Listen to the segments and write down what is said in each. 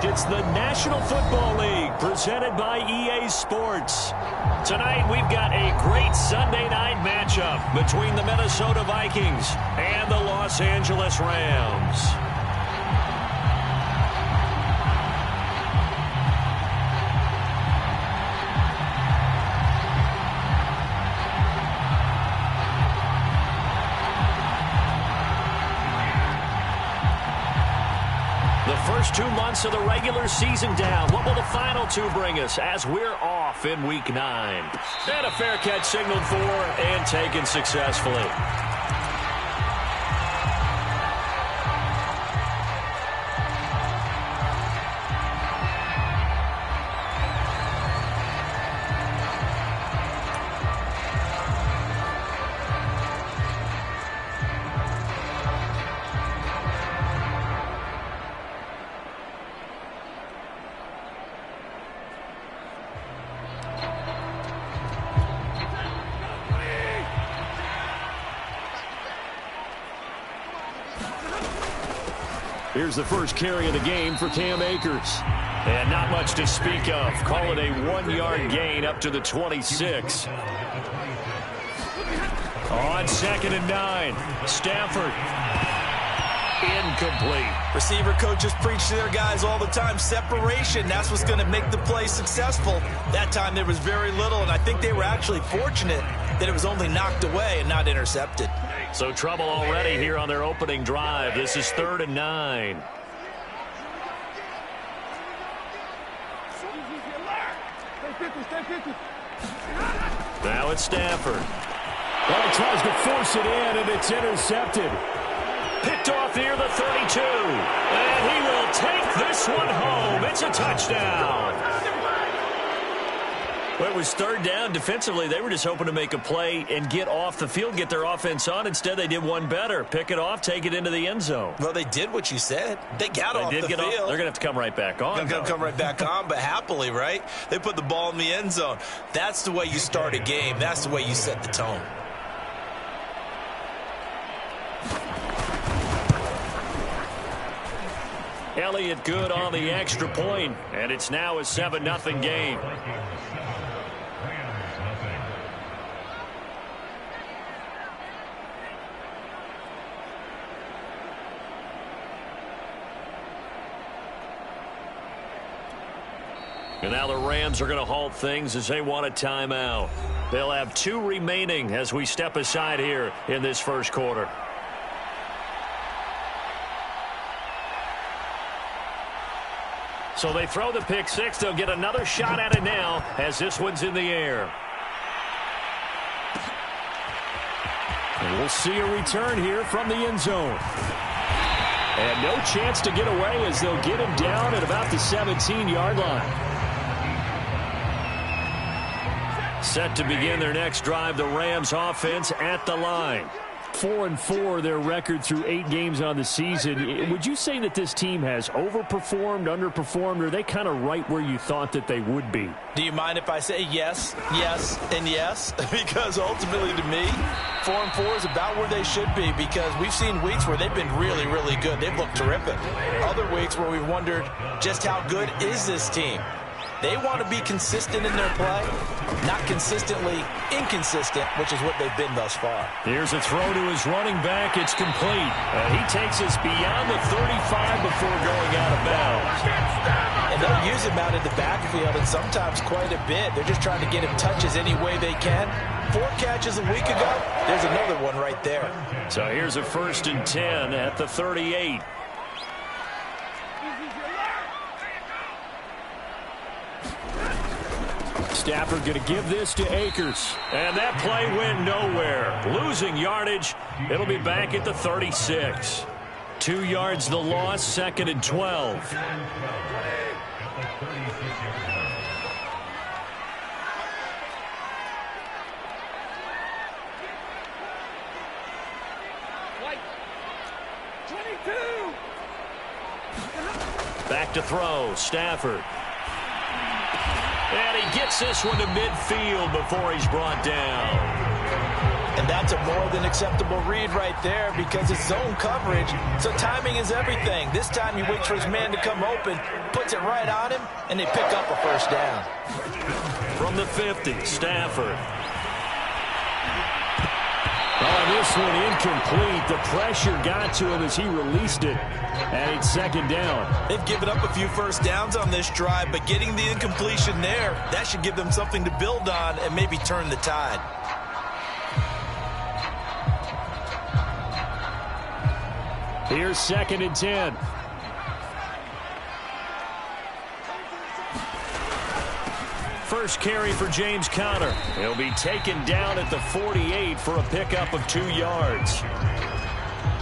It's the National Football League presented by EA Sports. Tonight we've got a great Sunday night matchup between the Minnesota Vikings and the Los Angeles Rams. First 2 months of the regular season down. What will the final two bring us as we're off in Week 9? And a fair catch signaled for and taken successfully. Here's the first carry of the game for Cam Akers. And not much to speak of. Call it a 1-yard gain up to the 26. On 2nd and 9. Stafford. Incomplete. Receiver coaches preach to their guys all the time. Separation, that's what's going to make the play successful. That time there was very little, and I think they were actually fortunate that it was only knocked away and not intercepted. So trouble already here on their opening drive. This is 3rd and 9. Now it's Stafford. Well, he tries to force it in, and it's intercepted. Picked off near the 32. And he will take this one home. It's a touchdown. Well, it was 3rd down. Defensively, they were just hoping to make a play and get off the field, get their offense on. Instead, they did one better. Pick it off, take it into the end zone. Well, they did what you said. They got off the field. They're going to have to come right back on. They're going to come right back on, but happily, right? They put the ball in the end zone. That's the way you start a game. That's the way you set the tone. Elliott good on the extra point, and it's now a 7-0 game. And now the Rams are going to halt things as they want a timeout. They'll have 2 remaining as we step aside here in this first quarter. So they throw the pick six. They'll get another shot at it now as this one's in the air. And we'll see a return here from the end zone. And no chance to get away as they'll get him down at about the 17-yard line. Set to begin their next drive, the Rams offense at the line. 4-4 their record through 8 games on the season. Would you say that this team has overperformed, underperformed, or are they kind of right where you thought that they would be? Do you mind if I say yes, yes, and yes? Because ultimately to me, 4-4 is about where they should be, because we've seen weeks where they've been really, really good. They've looked terrific. Other weeks where we've wondered just how good is this team? They want to be consistent in their play, not consistently inconsistent, which is what they've been thus far. Here's a throw to his running back. It's complete. He takes us beyond the 35 before going out of bounds. And they'll use him out in the backfield, and sometimes quite a bit. They're just trying to get him touches any way they can. 4 catches a week ago. There's another one right there. So here's a 1st and 10 at the 38. Stafford going to give this to Akers. And that play went nowhere. Losing yardage. It'll be back at the 36. 2 yards the loss, 2nd and 12. Back to throw, Stafford. And he gets this one to midfield before he's brought down. And that's a more than acceptable read right there because it's zone coverage, so timing is everything. This time he waits for his man to come open, puts it right on him, and they pick up a first down. From the 50, Stafford. Oh, this one incomplete. The pressure got to him as he released it. And it's second down. They've given up a few first downs on this drive, but getting the incompletion there, that should give them something to build on and maybe turn the tide. Here's 2nd and 10. First carry for James Conner. He'll be taken down at the 48 for a pickup of 2 yards.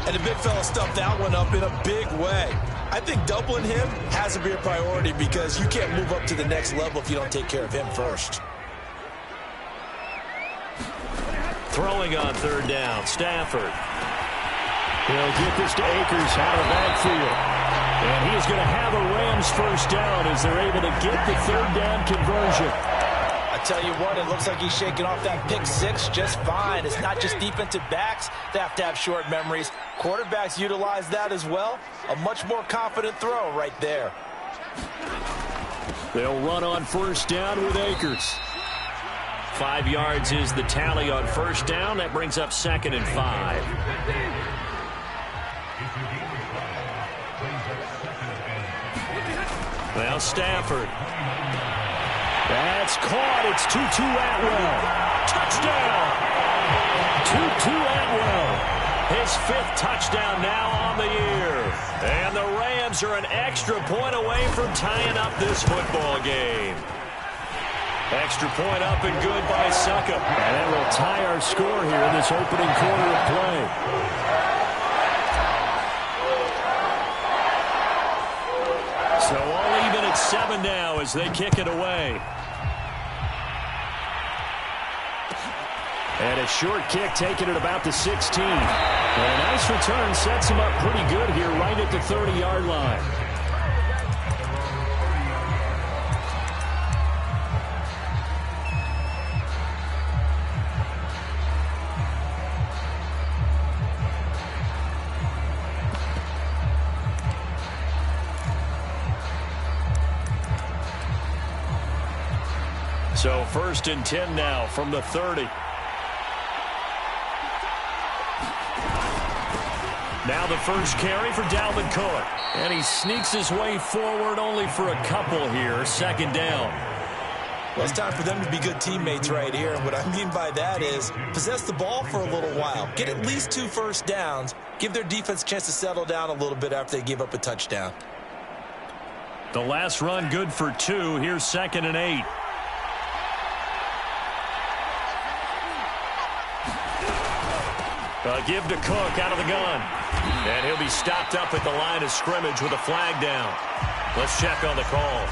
And the big fella stuffed that one up in a big way. I think doubling him has to be a priority because you can't move up to the next level if you don't take care of him first. Throwing on 3rd down, Stafford. He'll get this to Akers out of the backfield. And he is going to have a Rams first down as they're able to get the 3rd down conversion. I tell you what, it looks like he's shaking off that pick 6 just fine. It's not just defensive backs that have to have short memories. Quarterbacks utilize that as well. A much more confident throw right there. They'll run on first down with Akers. 5 yards is the tally on first down. That brings up 2nd and 5. Well, Stafford. That's caught. It's Tutu Atwell. Touchdown! Tutu Atwell. His 5th touchdown now on the year. And the Rams are an extra point away from tying up this football game. Extra point up and good by Suckup. And that will tie our score here in this opening quarter of play. So all even at 7 now as they kick it away. And a short kick taken at about the 16. And a nice return sets him up pretty good here right at the 30-yard line. So 1st and 10 now from the 30. Now the first carry for Dalvin Cook. And he sneaks his way forward only for a couple here. 2nd down. Well, it's time for them to be good teammates right here. And what I mean by that is possess the ball for a little while. Get at least 2 first downs. Give their defense a chance to settle down a little bit after they give up a touchdown. The last run good for 2. Here's 2nd and 8. Give to Cook out of the gun. And he'll be stopped up at the line of scrimmage with a flag down. Let's check on the call.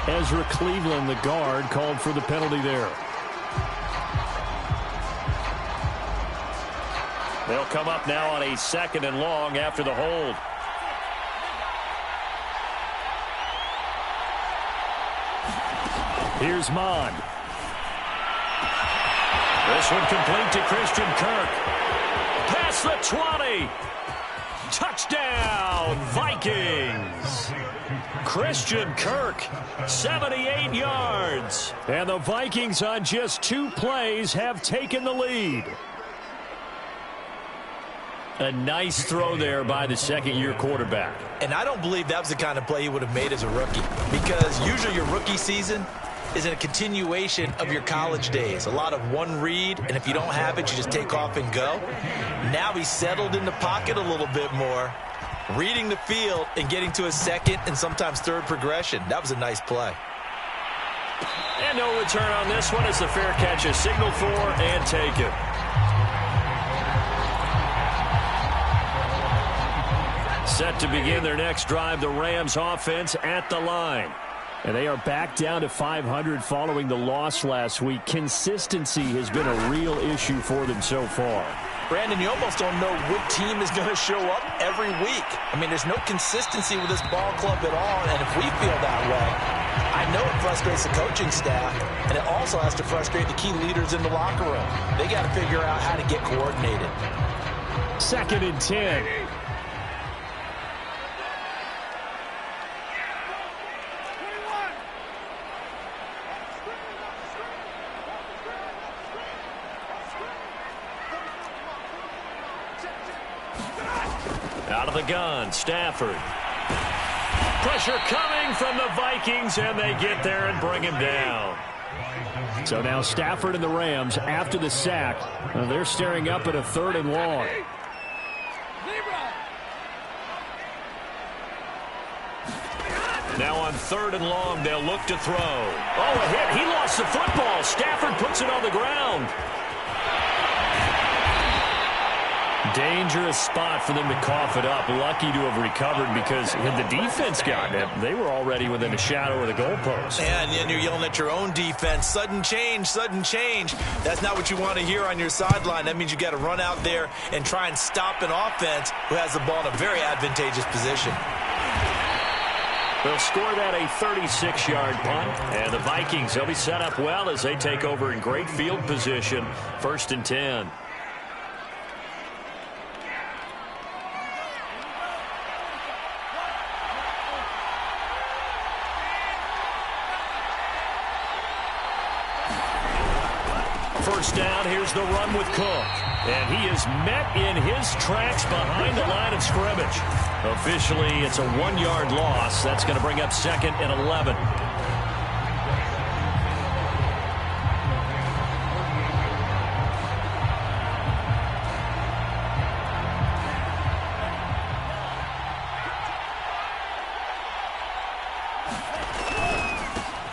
Ezra Cleveland, the guard, called for the penalty there. They'll come up now on a 2nd and long after the hold. Here's Mond. This one complete to Christian Kirk. Past the 20. Touchdown, Vikings. Christian Kirk, 78 yards. And the Vikings on just 2 plays have taken the lead. A nice throw there by the 2nd-year quarterback. And I don't believe that was the kind of play he would have made as a rookie. Because usually your rookie season is a continuation of your college days. A lot of one read, and if you don't have it, you just take off and go. Now he's settled in the pocket a little bit more, reading the field and getting to a 2nd and sometimes 3rd progression. That was a nice play. And no return on this one as the fair catch is signaled for and taken. Set to begin their next drive, the Rams offense at the line. And they are back down to 500 following the loss last week. Consistency has been a real issue for them so far. Brandon, you almost don't know what team is going to show up every week. I mean, there's no consistency with this ball club at all, and if we feel that way, I know it frustrates the coaching staff, and it also has to frustrate the key leaders in the locker room. They got to figure out how to get coordinated. 2nd and 10. Out of the gun, Stafford. Pressure coming from the Vikings, and they get there and bring him down. So now Stafford and the Rams, after the sack, they're staring up at a 3rd and long. Now on 3rd and long, they'll look to throw. Oh, a hit. He lost the football. Stafford puts it on the ground. Dangerous spot for them to cough it up. Lucky to have recovered because had the defense gotten it, they were already within a shadow of the goalpost. And then you're yelling at your own defense. Sudden change, sudden change. That's not what you want to hear on your sideline. That means you got to run out there and try and stop an offense who has the ball in a very advantageous position. They'll score that a 36-yard punt. And the Vikings, they'll be set up well as they take over in great field position. 1st and 10. First down, here's the run with Cook. And he is met in his tracks behind the line of scrimmage. Officially, it's a 1-yard loss. That's going to bring up 2nd and 11.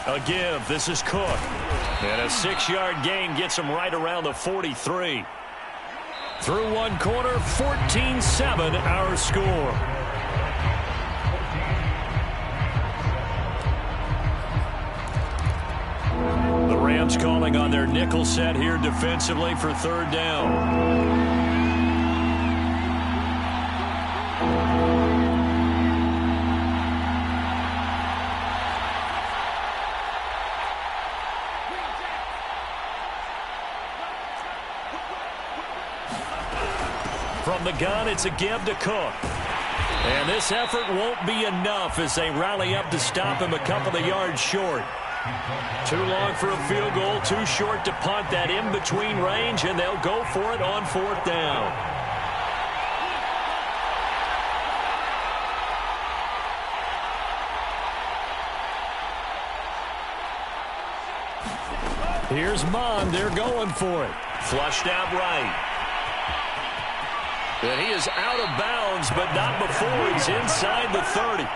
A give. This is Cook. And a 6-yard gain gets him right around the 43. Through one quarter, 14-7 our score. The Rams calling on their nickel set here defensively for 3rd down. From the gun, it's a give to Cook. And this effort won't be enough as they rally up to stop him a couple of yards short. Too long for a field goal, too short to punt that in-between range, and they'll go for it on 4th down. Here's Mond. They're going for it. Flushed out right. And he is out of bounds, but not before he's inside the 30.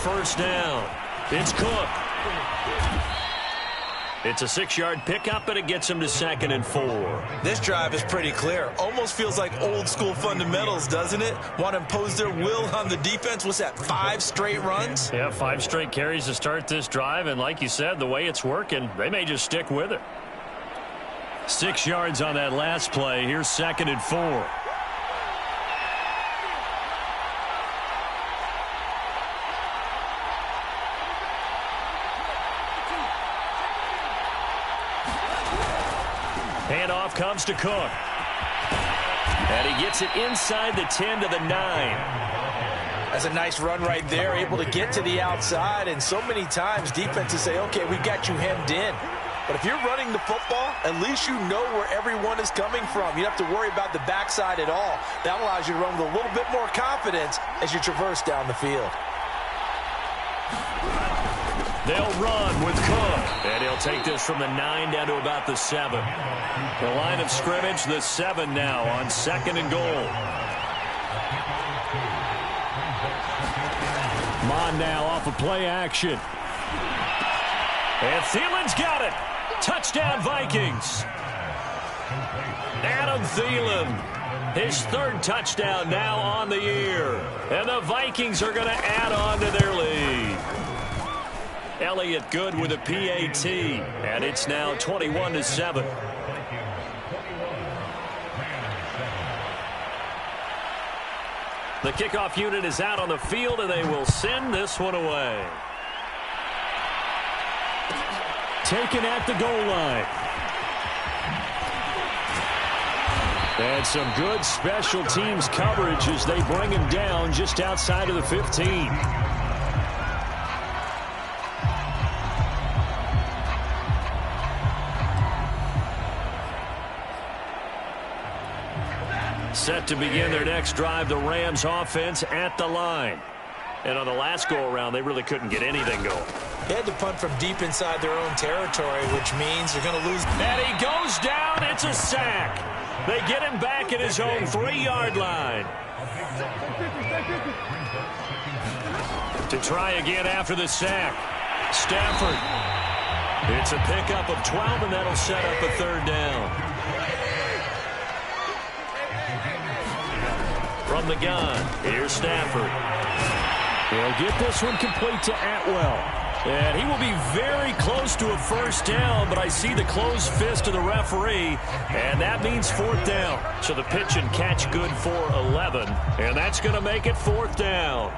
First down. It's Cook. It's a 6-yard pickup, and it gets him to 2nd and 4. This drive is pretty clear. Almost feels like old school fundamentals, doesn't it? Want to impose their will on the defense. What's that, 5 straight runs? Yeah, 5 straight carries to start this drive, and like you said, the way it's working, they may just stick with it. 6 yards on that last play. Here's 2nd and 4. Handoff comes to Cook. And he gets it inside the 10 to the 9. That's a nice run right there, able to get to the outside. And so many times defenses say, okay, we've got you hemmed in. But if you're running the football, at least you know where everyone is coming from. You don't have to worry about the backside at all. That allows you to run with a little bit more confidence as you traverse down the field. They'll run with Cook. And he'll take this from the 9 down to about the 7. The line of scrimmage, the 7 now on 2nd and goal. Mon now off of play action. And Thielen's got it. Touchdown, Vikings. Adam Thielen, his third touchdown now on the year. And the Vikings are going to add on to their lead. Elliott good with a PAT, and it's now 21-7. The kickoff unit is out on the field, and they will send this one away. Taken at the goal line. And some good special teams coverage as they bring him down just outside of the 15. Set to begin their next drive, the Rams offense at the line. And on the last go-around, they really couldn't get anything going. They had to punt from deep inside their own territory, which means they're going to lose. And he goes down. It's a sack. They get him back at his own 3-yard line. To try again after the sack. Stafford. It's a pickup of 12, and that'll set up a third down. From the gun, here's Stafford. He'll get this one complete to Atwell. And he will be very close to a first down, but I see the closed fist of the referee, and that means fourth down. So the pitch and catch good for 11, and that's going to make it fourth down.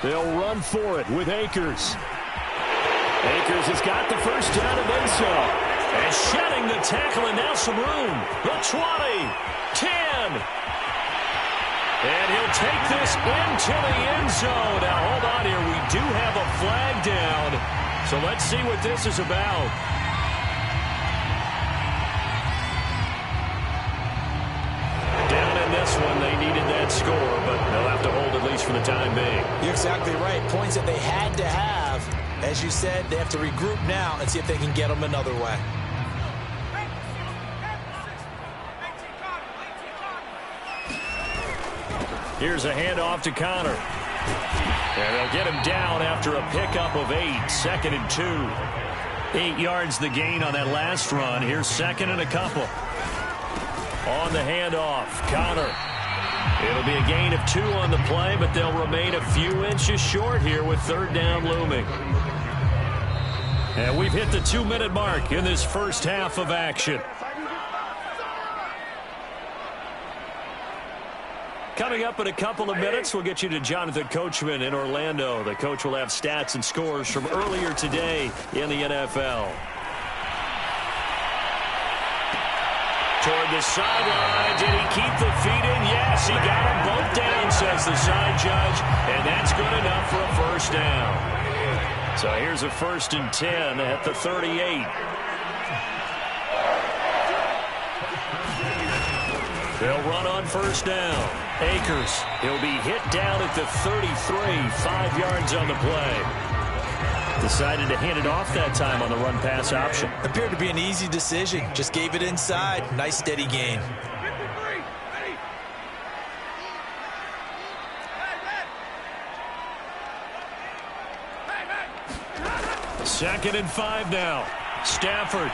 They'll run for it with Akers. Akers has got the first down, and then some. And shedding the tackle, and now some room. The 20, 10. And he'll take this into the end zone. Now, hold on here. We do have a flag down. So let's see what this is about. Down in this one, they needed that score, but they'll have to hold at least for the time being. You're exactly right. Points that they had to have. As you said, they have to regroup now and see if they can get them another way. Here's a handoff to Connor. And they'll get him down after a pickup of 8, 2nd and 2. 8 yards the gain on that last run. Here's 2nd and a couple. On the handoff, Connor. It'll be a gain of 2 on the play, but they'll remain a few inches short here with third down looming. And we've hit the 2-minute mark in this first half of action. Coming up in a couple of minutes, we'll get you to Jonathan Coachman in Orlando. The coach will have stats and scores from earlier today in the NFL. Toward the sideline. Did he keep the feet in? Yes, he got them both down, says the side judge. And that's good enough for a first down. So here's a 1st and 10 at the 38. They'll run on first down. Akers, he'll be hit down at the 33, 5 yards on the play. Decided to hand it off that time on the run-pass option. Appeared to be an easy decision. Just gave it inside. Nice, steady gain. Second and 5 now. Stafford.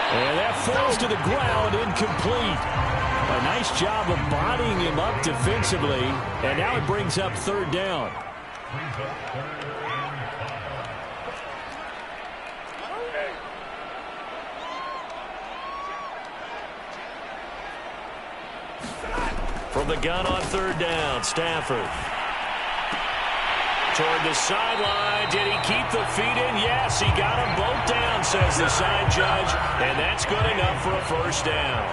And that falls to the ground, incomplete. A nice job of bodying him up defensively, and now it brings up third down. From the gun on third down, Stafford. Toward the sideline. Did he keep the feet in? Yes, he got them both down, says the side judge. And that's good enough for a first down.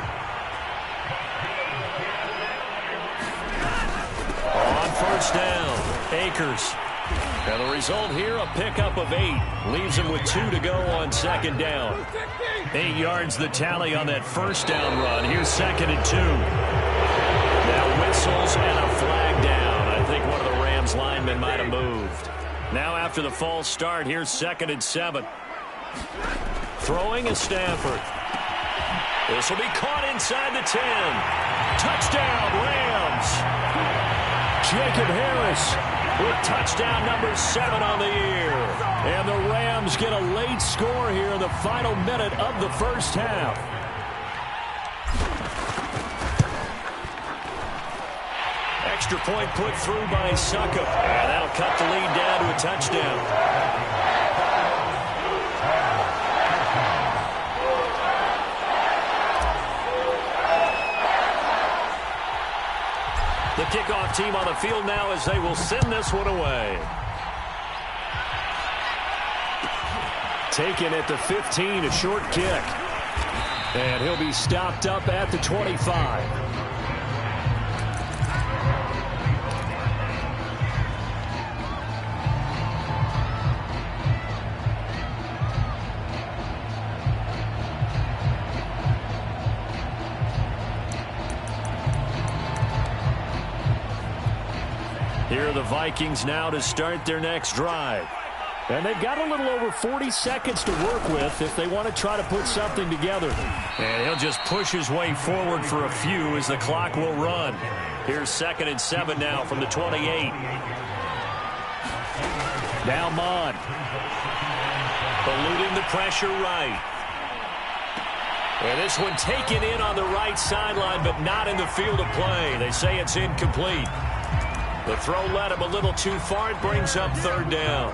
On first down, Akers. And the result here, a pickup of 8. Leaves him with 2 to go on second down. 8 yards the tally on that first down run. Here's 2nd and 2. Now with whistles and a flag down. I think one of the Rams linemen might have moved. Now after the false start, here's 2nd and 7. Throwing is Stafford. This will be caught inside the 10. Touchdown, Rams. Jacob Harris with touchdown number 7 on the year. And the Rams get a late score here in the final minute of the first half. Extra point put through by Suckup. And that'll cut the lead down to a touchdown. The kickoff team on the field now as they will send this one away. Taken at the 15, a short kick. And he'll be stopped up at the 25. Here are the Vikings now to start their next drive. And they've got a little over 40 seconds to work with if they want to try to put something together. And he'll just push his way forward for a few as the clock will run. Here's 2nd and 7 now from the 28. Now Mond. Eluding the pressure right. And this one taken in on the right sideline, but not in the field of play. They say it's incomplete. The throw led him a little too far. It brings up 3rd down.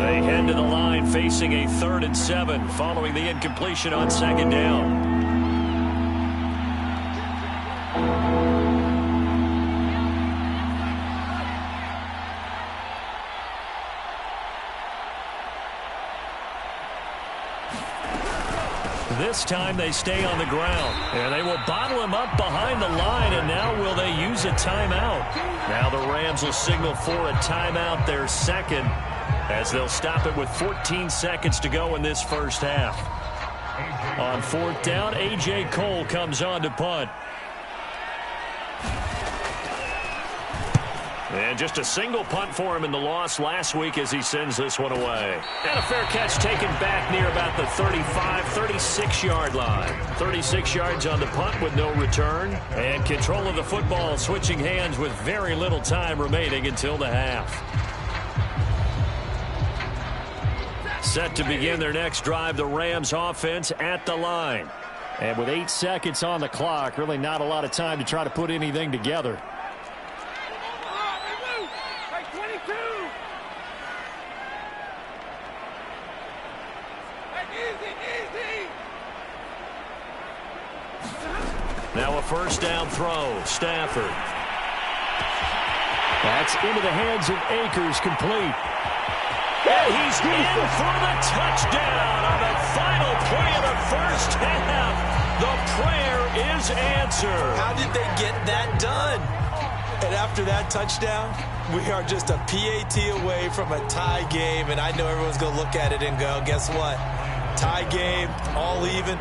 They head to the line facing a 3rd and 7 following the incompletion on 2nd down. This time they stay on the ground. And they will bottle him up behind the line. And now will they use a timeout? Now the Rams will signal for a timeout, their 2nd, as they'll stop it with 14 seconds to go in this first half. On 4th down, A.J. Cole comes on to punt. And just a single punt for him in the loss last week as he sends this one away. And a fair catch taken back near about the 35, 36-yard line. 36 yards on the punt with no return. And control of the football switching hands with very little time remaining until the half. Set to begin their next drive, the Rams offense at the line. And with 8 seconds on the clock, really not a lot of time to try to put anything together. Now a 1st down throw. Stafford. That's into the hands of Akers, complete. And he's in for the touchdown on the final play of the first half. The prayer is answered. How did they get that done? And after that touchdown, we are just a PAT away from a tie game. And I know everyone's going to look at it and go, guess what? Tie game, all even,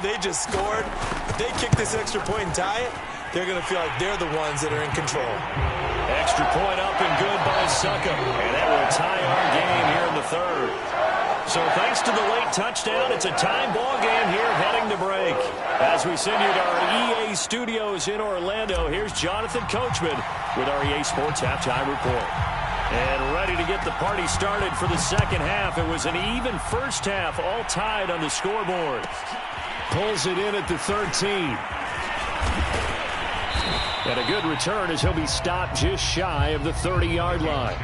They just scored. If they kick this extra point and tie it, they're going to feel like they're the ones that are in control. Extra point up and good by Suckup. And that will tie our game here in the 3rd. So thanks to the late touchdown, it's a time ball game here heading to break. As we send you to our EA studios in Orlando, here's Jonathan Coachman with our EA Sports Halftime Report. And ready to get the party started for the second half. It was an even first half, all tied on the scoreboard. Pulls it in at the 13. And a good return as he'll be stopped just shy of the 30-yard line.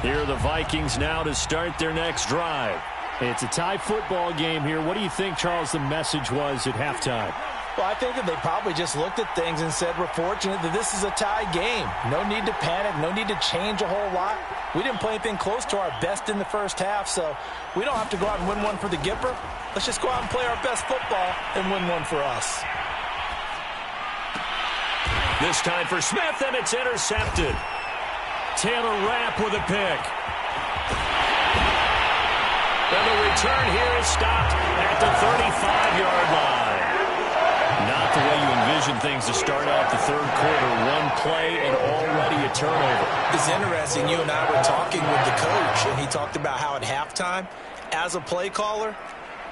Here are the Vikings now to start their next drive. It's a tie football game here. What do you think, Charles, the message was at halftime? Well, I think that they probably just looked at things and said, we're fortunate that this is a tie game. No need to panic. No need to change a whole lot. We didn't play anything close to our best in the first half, so we don't have to go out and win one for the Gipper. Let's just go out and play our best football and win one for us. This time for Smith, and it's intercepted. Taylor Rapp with a pick. And the return here is stopped at the 35-yard line. Not the way you envision things to start off the third quarter. One play and already a turnover. It's interesting. You and I were talking with the coach, and he talked about how at halftime, as a play caller,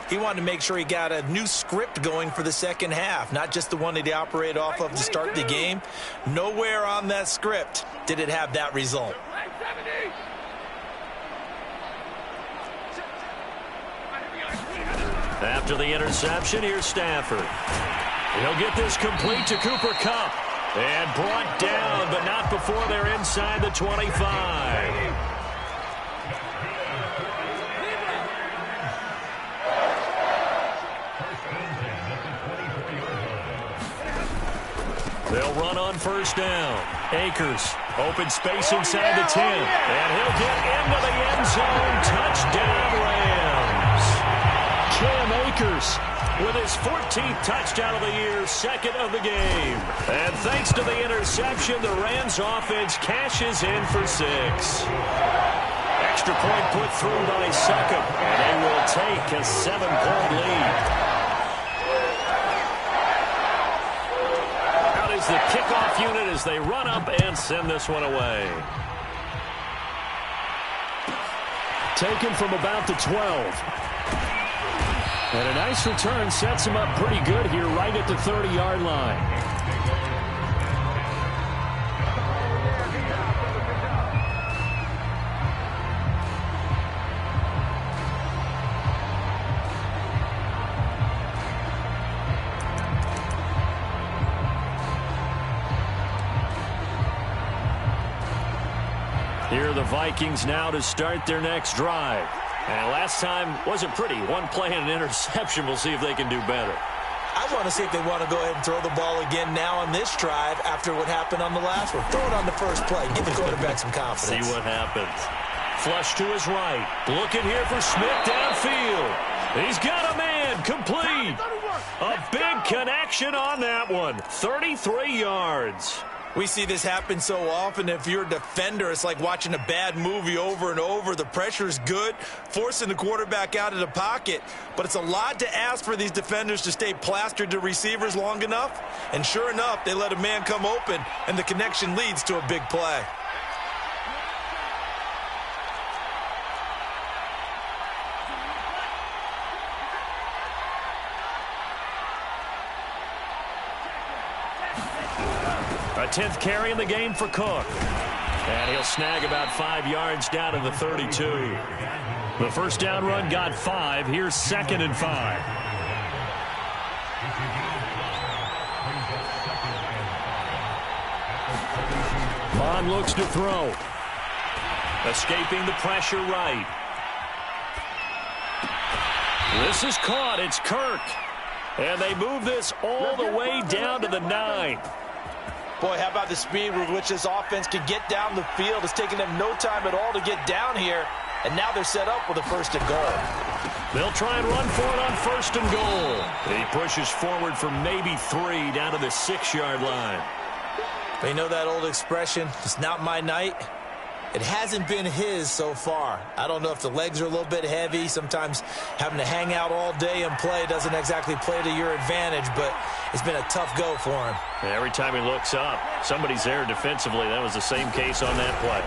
he wanted to make sure he got a new script going for the second half, not just the one that he operated off of to start the game. Nowhere on that script did it have that result. After the interception, here's Stafford. He'll get this complete to Cooper Kupp. And brought down, but not before they're inside the 25. They'll run on first down. Akers, open space inside the 10. And he'll get into the end zone. Touchdown, Rams. Cam Akers with his 14th touchdown of the year, second of the game. And thanks to the interception, the Rams offense cashes in for 6. Extra point put through by Succop, and they will take a 7-point lead. Out is the kickoff unit as they run up and send this one away. Taken from about the 12. And a nice return sets him up pretty good here right at the 30-yard line. Here are the Vikings now to start their next drive. And last time wasn't pretty. One play and an interception. We'll see if they can do better. I want to see if they want to go ahead and throw the ball again now on this drive after what happened on the last one. Throw it on the first play. Give the quarterback some confidence. See what happens. Flush to his right. Looking here for Smith downfield. He's got a man. Complete. A big connection on that one. 33 yards. We see this happen so often. If you're a defender, it's like watching a bad movie over and over. The pressure's good, forcing the quarterback out of the pocket. But it's a lot to ask for these defenders to stay plastered to receivers long enough. And sure enough, they let a man come open, and the connection leads to a big play. A 10th carry in the game for Cook. And he'll snag about 5 yards down to the 32. The first down run got 5. Here's 2nd and 5. Bond looks to throw. Escaping the pressure right. This is caught. It's Kirk. And they move this all the way down to the 9. Boy, how about the speed with which this offense can get down the field? It's taken them no time at all to get down here, and now they're set up with a 1st and goal. They'll try and run for it on 1st and goal. He pushes forward for maybe 3 down to the 6-yard line. But you know that old expression, it's not my night? It hasn't been his so far. I don't know if the legs are a little bit heavy. Sometimes having to hang out all day and play doesn't exactly play to your advantage, but it's been a tough go for him. Every time he looks up, somebody's there defensively. That was the same case on that play.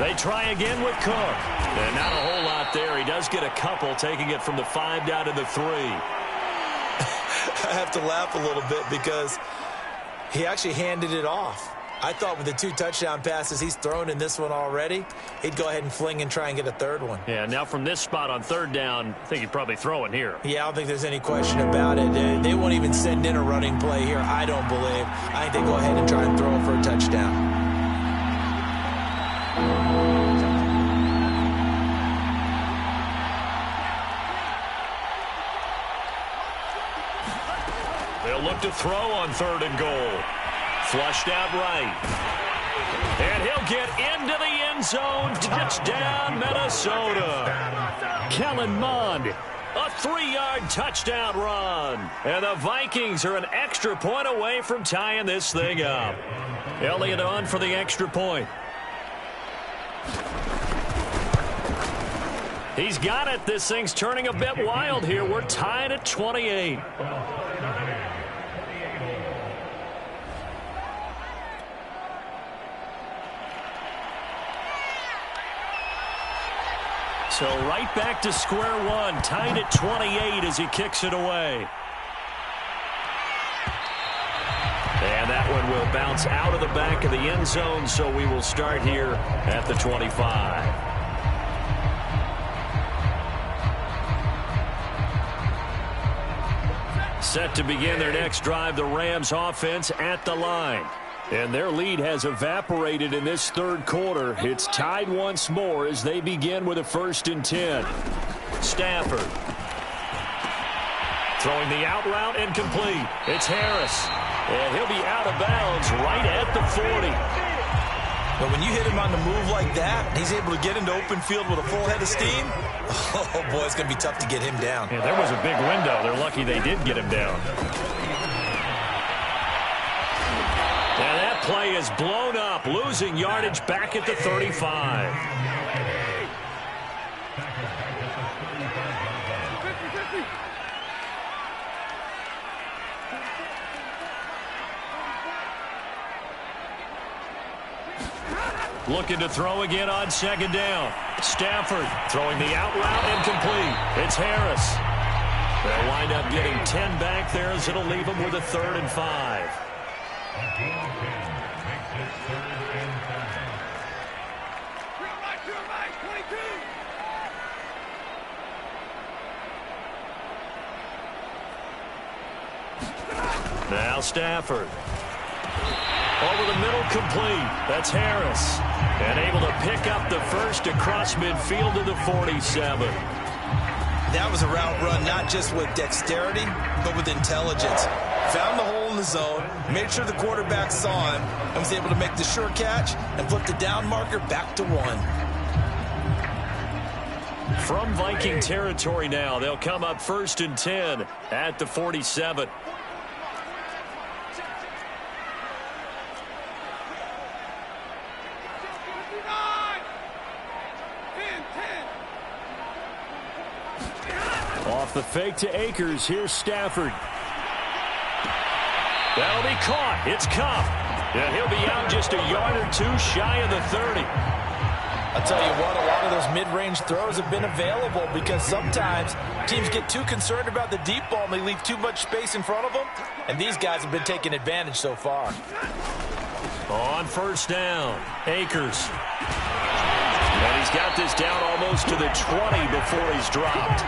They try again with Cook. And not a whole lot there. He does get a couple, taking it from the 5 down to the 3. I have to laugh a little bit because he actually handed it off. I thought with the 2 touchdown passes he's thrown in this one already, he'd go ahead and fling and try and get a 3rd one. Yeah, now from this spot on 3rd down, I think he'd probably throw it here. Yeah, I don't think there's any question about it. They won't even send in a running play here, I don't believe. I think they go ahead and try and throw it for a touchdown. They'll look to throw on 3rd and goal. Flushed out right. And he'll get into the end zone. Touchdown, Minnesota. Kellen Mond A 3-yard touchdown run. And the Vikings are an extra point away from tying this thing up. Elliott on for the extra point. He's got it. This thing's turning a bit wild here. We're tied at 28. So right back to square one, tied at 28 as he kicks it away. And that one will bounce out of the back of the end zone, so we will start here at the 25. Set to begin their next drive, the Rams offense at the line. And their lead has evaporated in this third quarter. It's tied once more as they begin with a 1st and 10. Stafford. Throwing the out route and complete. It's Harris. And he'll be out of bounds right at the 40. But when you hit him on the move like that, he's able to get into open field with a full head of steam. Oh, boy, it's going to be tough to get him down. Yeah, there was a big window. They're lucky they did get him down. And that play is blown up, losing yardage back at the 35. Looking to throw again on 2nd down. Stafford throwing the out route incomplete. It's Harris. They'll wind up getting 10 back there as it'll leave them with a 3rd and 5. Now Stafford. Over the middle, complete. That's Harris. And able to pick up the first across midfield to the 47. That was a route run not just with dexterity, but with intelligence. Found the hole in the zone, made sure the quarterback saw him, and was able to make the sure catch and flip the down marker back to 1. From Viking territory now, they'll come up 1st and 10 at the 47. Off the fake to Akers. Here's Stafford. That'll be caught. It's Cup. And he'll be out just a yard or 2 shy of the 30. I'll tell you what, a lot of those mid-range throws have been available because sometimes teams get too concerned about the deep ball and they leave too much space in front of them. And these guys have been taking advantage so far. On 1st down, Akers. And he's got this down almost to the 20 before he's dropped.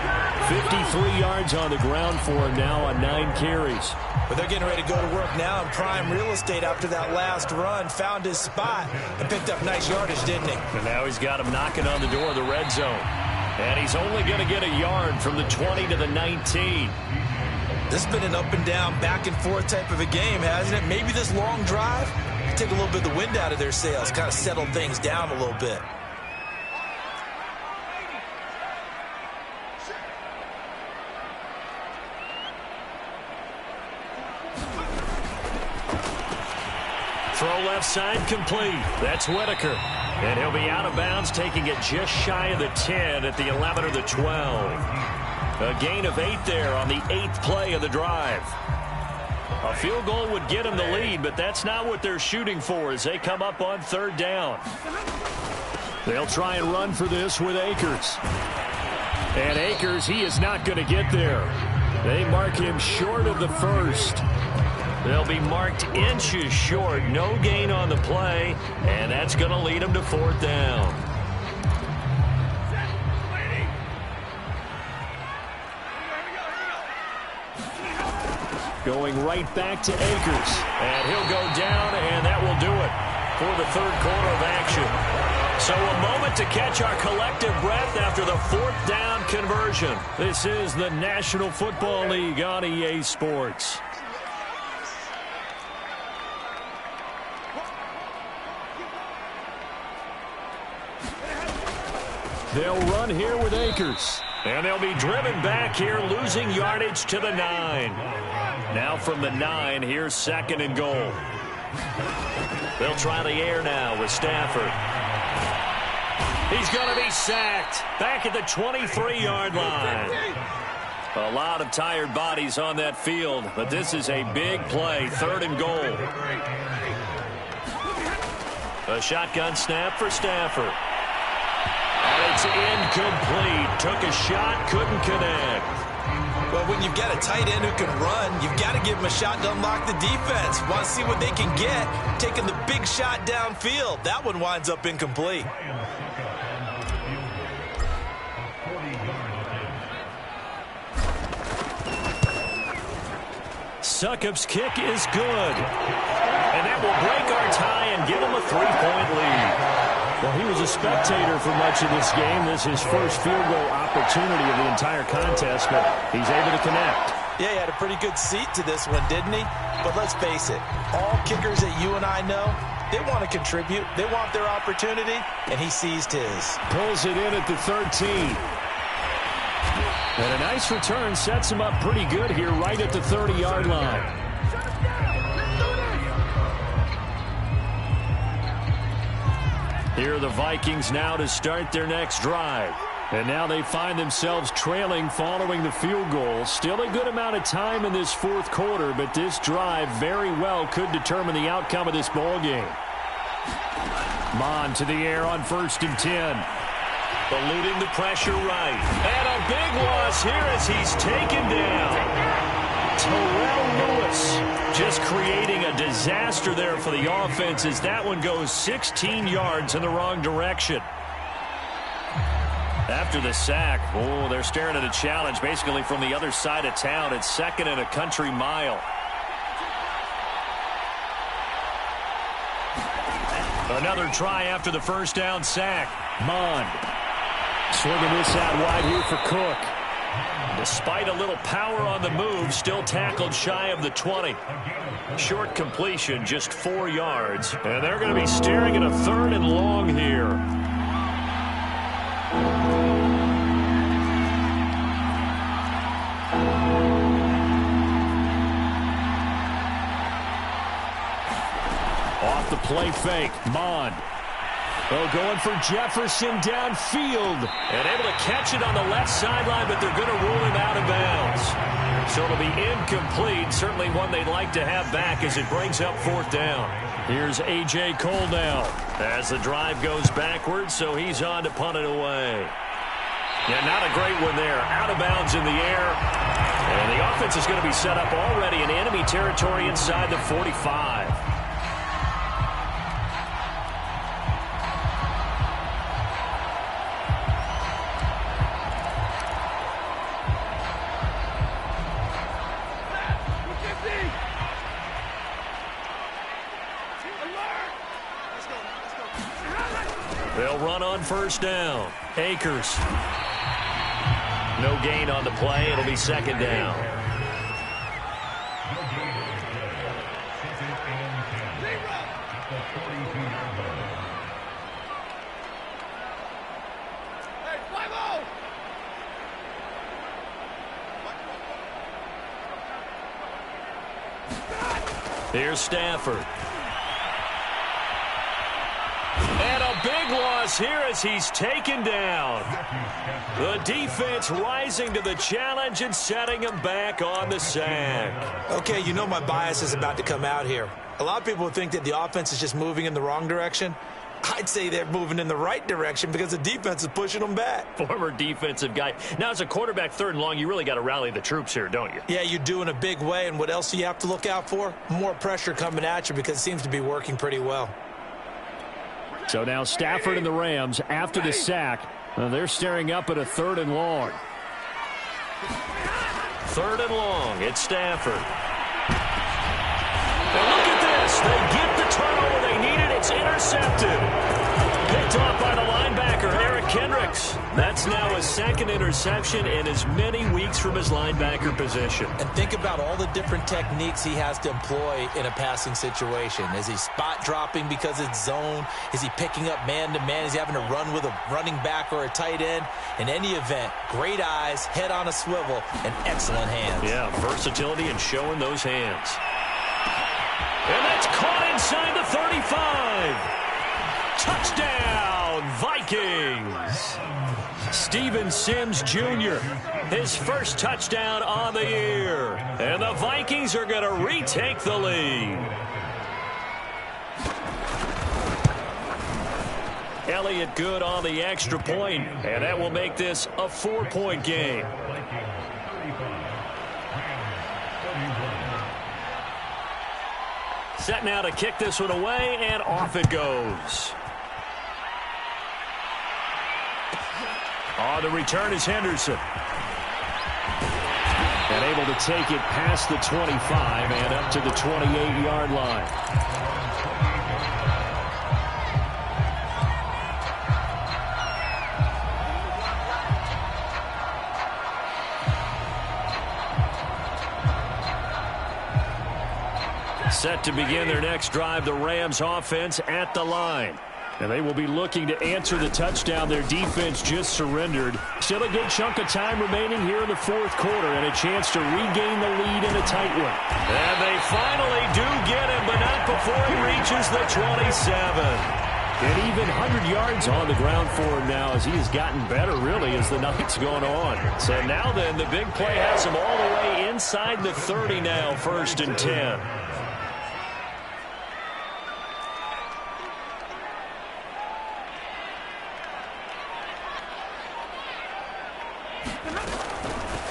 53 yards on the ground for him now on 9 carries. But they're getting ready to go to work now in prime real estate after that last run. Found his spot and picked up nice yardage, didn't he? And now he's got him knocking on the door of the red zone. And he's only going to get a yard from the 20 to the 19. This has been an up and down, back and forth type of a game, hasn't it? Maybe this long drive take a little bit of the wind out of their sails, kind of settle things down a little bit. Throw left side complete. That's Whitaker. And he'll be out of bounds, taking it just shy of the 10 at the 11 or the 12. A gain of 8 there on the 8th play of the drive. A field goal would get them the lead, but that's not what they're shooting for as they come up on 3rd down. They'll try and run for this with Akers. And Akers, he is not going to get there. They mark him short of the 1st. They'll be marked inches short. No gain on the play, and that's going to lead them to 4th down. Going right back to Akers. And he'll go down, and that will do it for the 3rd quarter of action. So a moment to catch our collective breath after the 4th down conversion. This is the National Football League on EA Sports. They'll run here with Akers. And they'll be driven back here, losing yardage to the 9. Now from the 9, here's 2nd and goal. They'll try the air now with Stafford. He's going to be sacked back at the 23-yard line. A lot of tired bodies on that field, but this is a big play, 3rd and goal. A shotgun snap for Stafford. And it's incomplete. Took a shot, couldn't connect. Well, when you've got a tight end who can run, you've got to give him a shot to unlock the defense. Want to see what they can get, taking the big shot downfield. That one winds up incomplete. Succop's kick is good. And that will break our tie and give him a 3-point lead. Well, he was a spectator for much of this game. This is his first field goal opportunity of the entire contest, but he's able to connect. Yeah, he had a pretty good seat to this one, didn't he? But let's face it, all kickers that you and I know, they want to contribute. They want their opportunity, and he seized his. Pulls it in at the 13. And a nice return sets him up pretty good here right at the 30-yard line. Here are the Vikings now to start their next drive. And now they find themselves trailing following the field goal. Still a good amount of time in this 4th quarter, but this drive very well could determine the outcome of this ball game. Mon to the air on 1st and 10. Eluding the pressure right. And a big loss here as he's taken down. Terrell Lewis just creating a disaster there for the offense as that one goes 16 yards in the wrong direction. After the sack, oh, they're staring at a challenge basically from the other side of town. It's 2nd and a country mile. Another try after the first down sack. Mon swinging this out wide here for Cook. Despite a little power on the move, still tackled shy of the 20. Short completion, just 4 yards. And they're going to be staring at a 3rd and long here. Off the play fake, Mon. Oh, going for Jefferson downfield. And able to catch it on the left sideline, but they're going to rule him out of bounds. So it'll be incomplete. Certainly one they'd like to have back as it brings up 4th down. Here's A.J. Cole now. As the drive goes backwards, so he's on to punt it away. Yeah, not a great one there. Out of bounds in the air. And the offense is going to be set up already in enemy territory inside the 45. They'll run on 1st down. Akers. No gain on the play. It'll be 2nd down. Here's Stafford. And a big loss here as he's taken down. The defense rising to the challenge and setting him back on the sack. Okay, you know my bias is about to come out here. A lot of people think that the offense is just moving in the wrong direction. I'd say they're moving in the right direction because the defense is pushing them back. Former defensive guy. Now, as a quarterback 3rd and long, you really got to rally the troops here, don't you? Yeah, you do in a big way. And what else do you have to look out for? More pressure coming at you because it seems to be working pretty well. So now Stafford and the Rams, after the sack, they're staring up at a 3rd and long. 3rd and long. It's Stafford. And look at this. They get the turnover they needed. It's intercepted. Picked off by the linebacker, Eric Kendricks. That's now his second interception in as many weeks from his linebacker position. And think about all the different techniques he has to employ in a passing situation. Is he spot dropping because it's zone? Is he picking up man-to-man? Is he having to run with a running back or a tight end? In any event, great eyes, head on a swivel, and excellent hands. Yeah, versatility and showing those hands. And that's caught inside the 35. Touchdown, Vikings. Steven Sims Jr., his first touchdown on the year. And the Vikings are going to retake the lead. Elliott good on the extra point, and that will make this a 4-point game. Set now to kick this one away, and off it goes. On the return is Henderson. And able to take it past the 25 and up to the 28-yard line. Set to begin their next drive, the Rams offense at the line. And they will be looking to answer the touchdown their defense just surrendered. Still a good chunk of time remaining here in the fourth quarter and a chance to regain the lead in a tight one. And they finally do get him, but not before he reaches the 27. And even 100 yards on the ground for him now as he has gotten better, really, as the night's gone on. So now then, the big play has him all the way inside the 30 now, 1st and 10.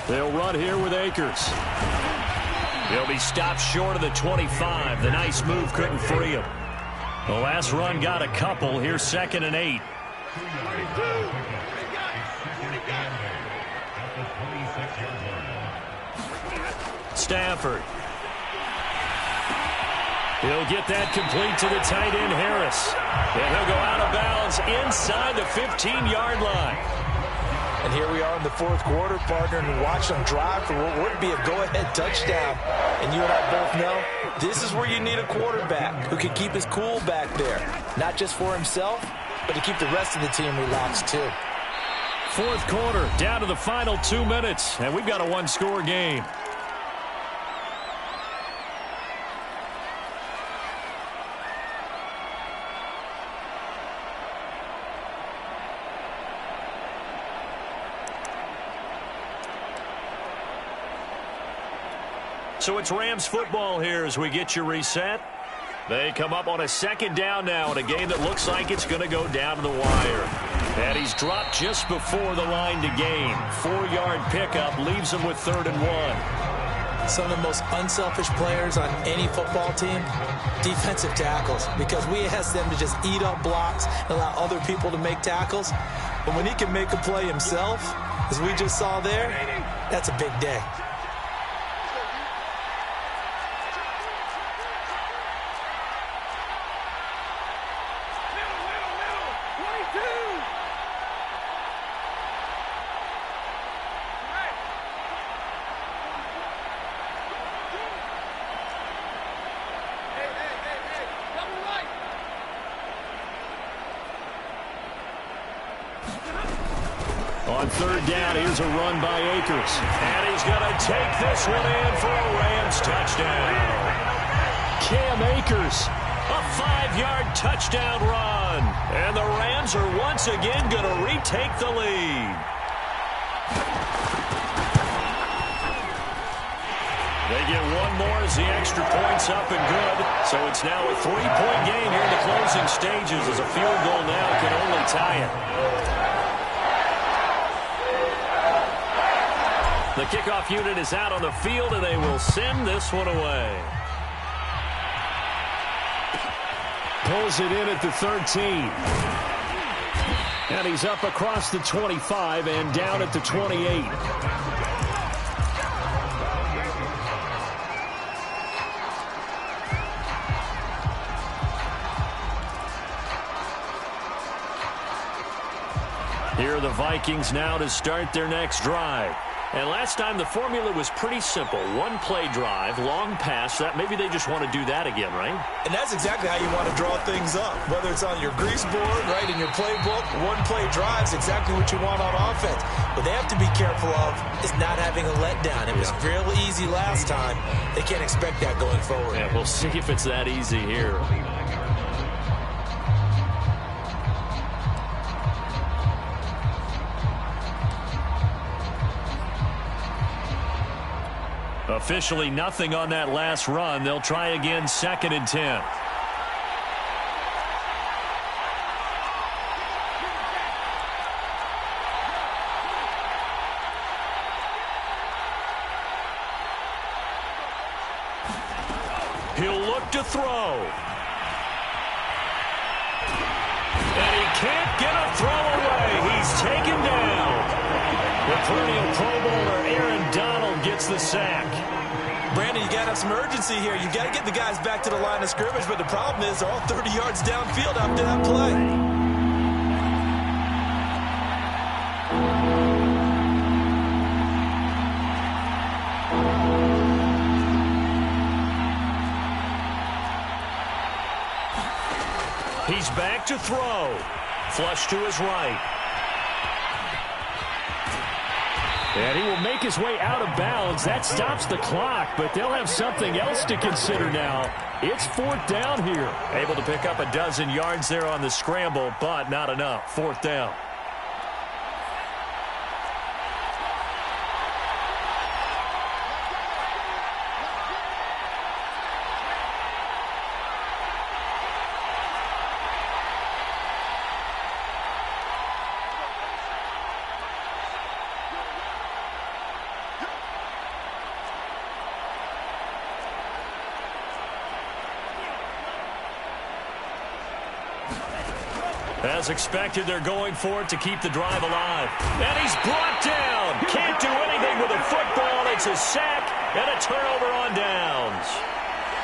They'll run here with Akers. He'll be stopped short of the 25. The nice move couldn't free him. The last run got a couple. Here's 2nd and 8. Stafford. He'll get that complete to the tight end, Harris. And he'll go out of bounds inside the 15-yard line. And here we are in the fourth quarter, partner, and watch them drive for what would be a go-ahead touchdown. And you and I both know this is where you need a quarterback who can keep his cool back there. Not just for himself, but to keep the rest of the team relaxed too. Fourth quarter, down to the final 2 minutes, and we've got a one-score game. So it's Rams football here as we get you reset. They come up on a 2nd down now in a game that looks like it's going to go down to the wire. And he's dropped just before the line to gain. 4-yard pickup leaves him with 3rd and 1. Some of the most unselfish players on any football team, defensive tackles, because we ask them to just eat up blocks and allow other people to make tackles. But when he can make a play himself, as we just saw there, that's a big day. On 3rd down, here's a run by Akers. And he's going to take this one in for a Rams touchdown. Cam Akers, a 5-yard touchdown run. And the Rams are once again going to retake the lead. They get one more as the extra point's up and good. So it's now a 3-point game here in the closing stages as a field goal now can only tie it. The kickoff unit is out on the field, and they will send this one away. Pulls it in at the 13. And he's up across the 25 and down at the 28. Here are the Vikings now to start their next drive. And last time the formula was pretty simple. One-play drive, long pass. That maybe they just want to do that again, right? And that's exactly how you want to draw things up. Whether it's on your grease board, right, in your playbook, one-play drive is exactly what you want on offense. What they have to be careful of is not having a letdown. It was real easy last time. They can't expect that going forward. Yeah, we'll see if it's that easy here. Officially nothing on that last run. They'll try again, 2nd and 10. He'll look to throw. And he can't get a throw away. He's taken down. The perennial Pro Bowler Aaron Donald gets the sack. Brandon, you got to have some urgency here. You got to get the guys back to the line of scrimmage, but the problem is they're all 30 yards downfield after that play. He's back to throw. Flush to his right. And he will make his way out of bounds. That stops the clock, but they'll have something else to consider now. It's 4th down here. Able to pick up a dozen yards there on the scramble, but not enough. 4th down. As expected, they're going for it to keep the drive alive. And he's brought down. Can't do anything with a football. It's a sack and a turnover on downs.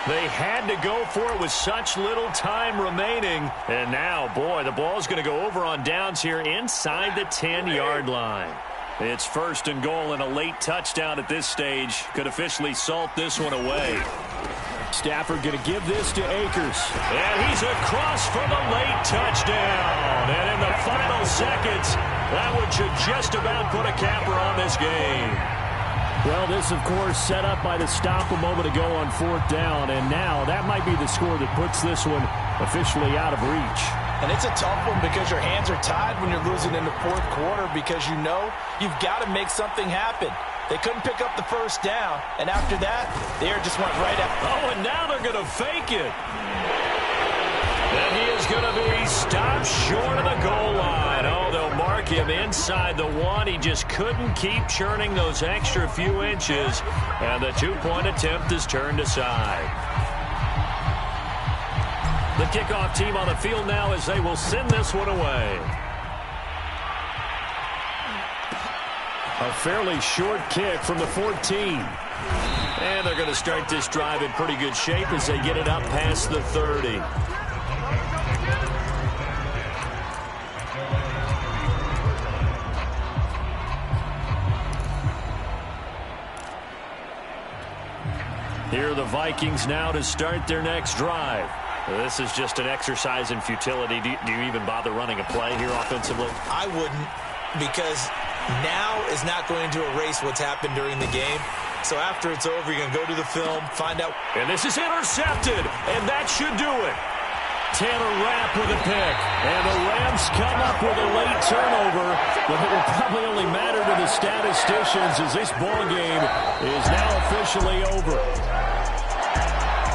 They had to go for it with such little time remaining. And now, boy, the ball's going to go over on downs here inside the 10-yard line. It's 1st and goal and a late touchdown at this stage. Could officially salt this one away. Stafford going to give this to Akers. And he's across for the late touchdown. And in the final seconds, that one should just about put a capper on this game. Well, this, of course, set up by the stop a moment ago on 4th down. And now that might be the score that puts this one officially out of reach. And it's a tough one because your hands are tied when you're losing in the 4th quarter because you know you've got to make something happen. They couldn't pick up the 1st down, and after that, they just went right out. Oh, and now they're going to fake it. And he is going to be stopped short of the goal line. Oh, they'll mark him inside the 1. He just couldn't keep churning those extra few inches, and the 2-point attempt is turned aside. The kickoff team on the field now as they will send this one away. A fairly short kick from the 14. And they're going to start this drive in pretty good shape as they get it up past the 30. Here are the Vikings now to start their next drive. This is just an exercise in futility. Do you even bother running a play here offensively? I wouldn't, because now is not going to erase what's happened during the game. So after it's over, you're going to go to the film, find out. And this is intercepted, and that should do it. Tanner Rapp with a pick. And the Rams come up with a late turnover, but it will probably only matter to the statisticians as this ball game is now officially over.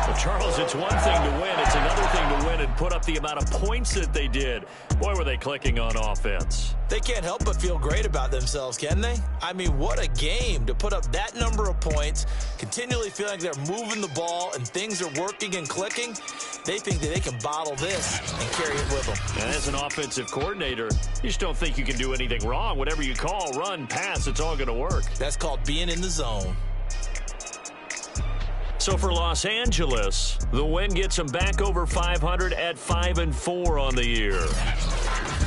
Well, Charles, it's one thing to win. It's another thing to win and put up the amount of points that they did. Boy, were they clicking on offense. They can't help but feel great about themselves, can they? I mean, what a game to put up that number of points, continually feeling like they're moving the ball and things are working and clicking. They think that they can bottle this and carry it with them. And as an offensive coordinator, you just don't think you can do anything wrong. Whatever you call, run, pass, it's all going to work. That's called being in the zone. So for Los Angeles, the win gets them back over 500 at 5-4 on the year.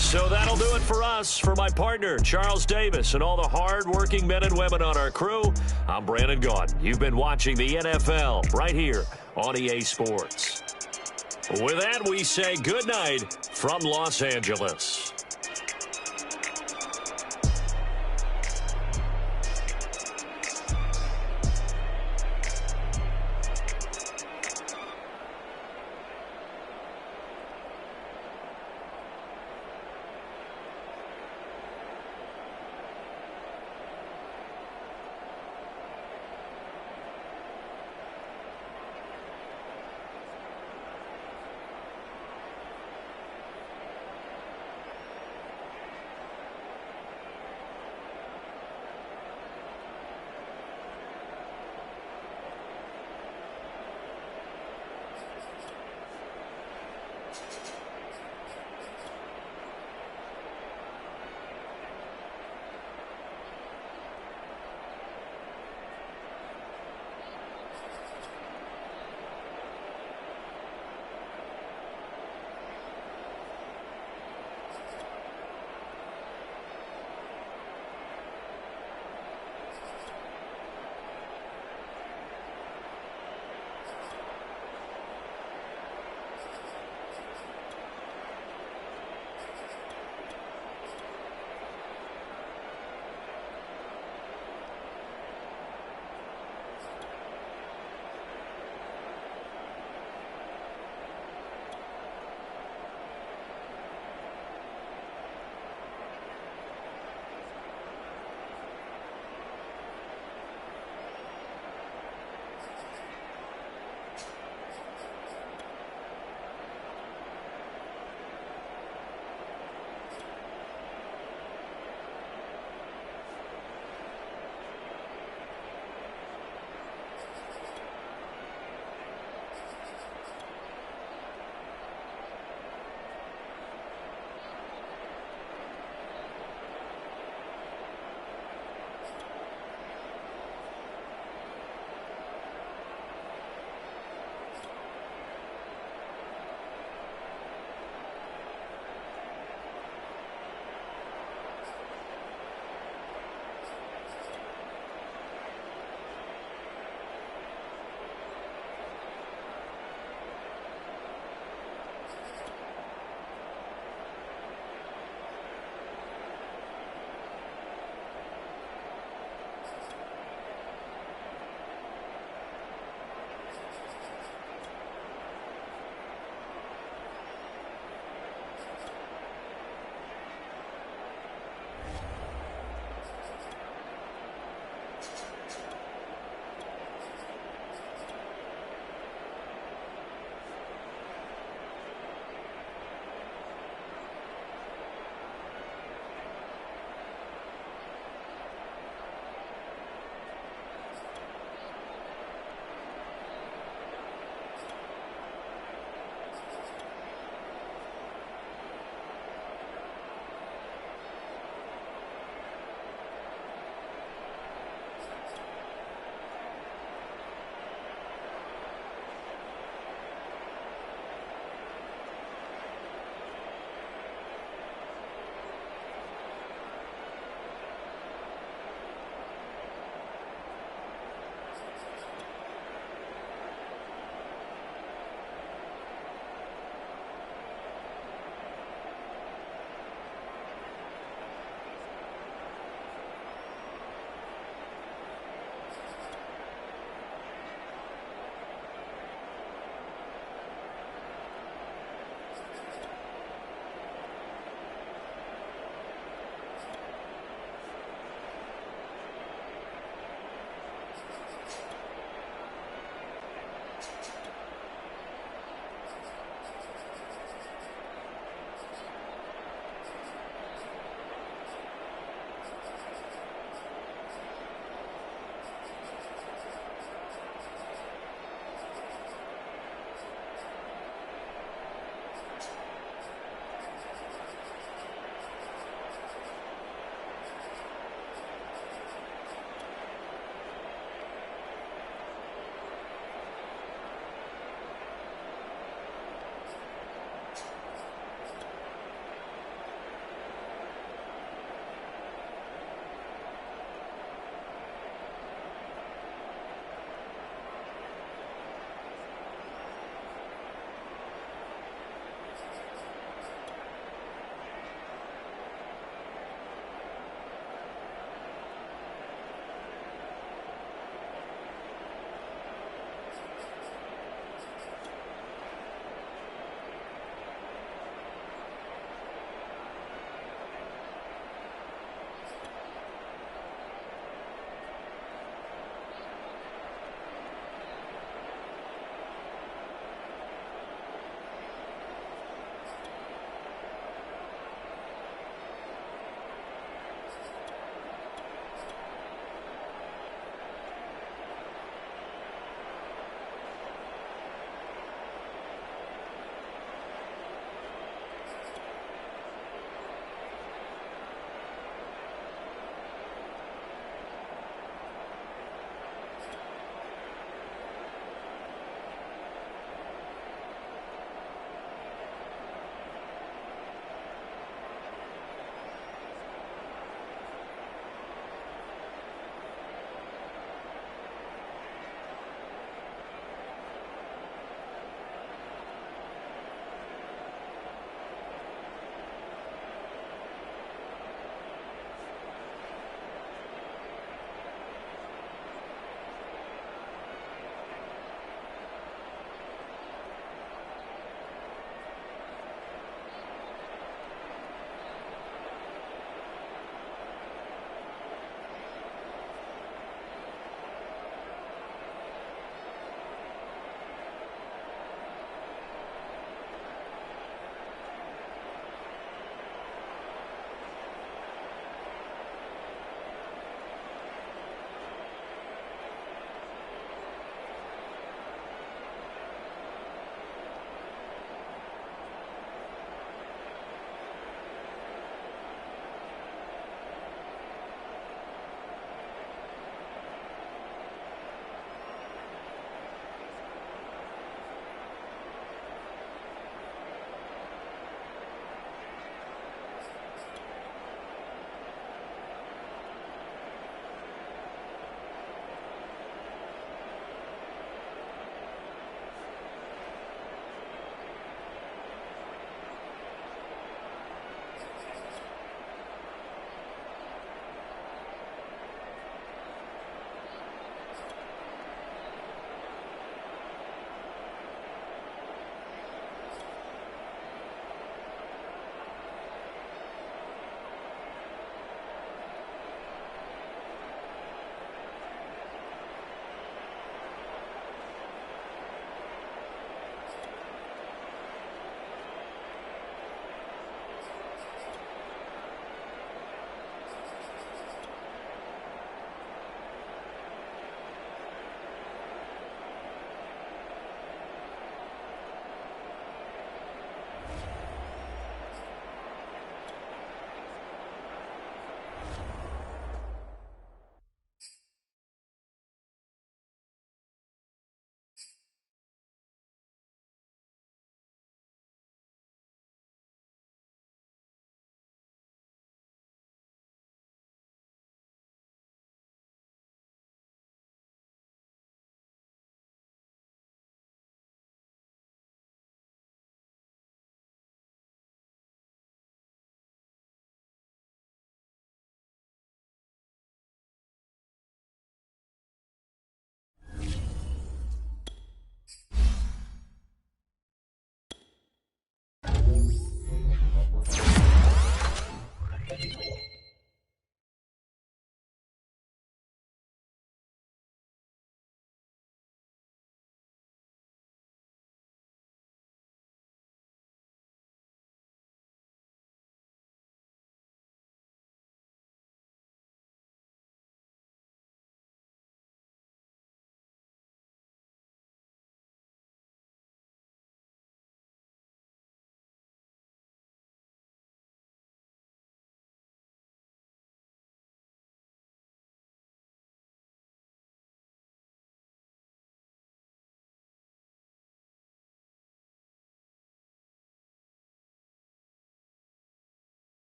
So that'll do it for us. For my partner, Charles Davis, and all the hard-working men and women on our crew, I'm Brandon Gaudin. You've been watching the NFL right here on EA Sports. With that, we say good night from Los Angeles.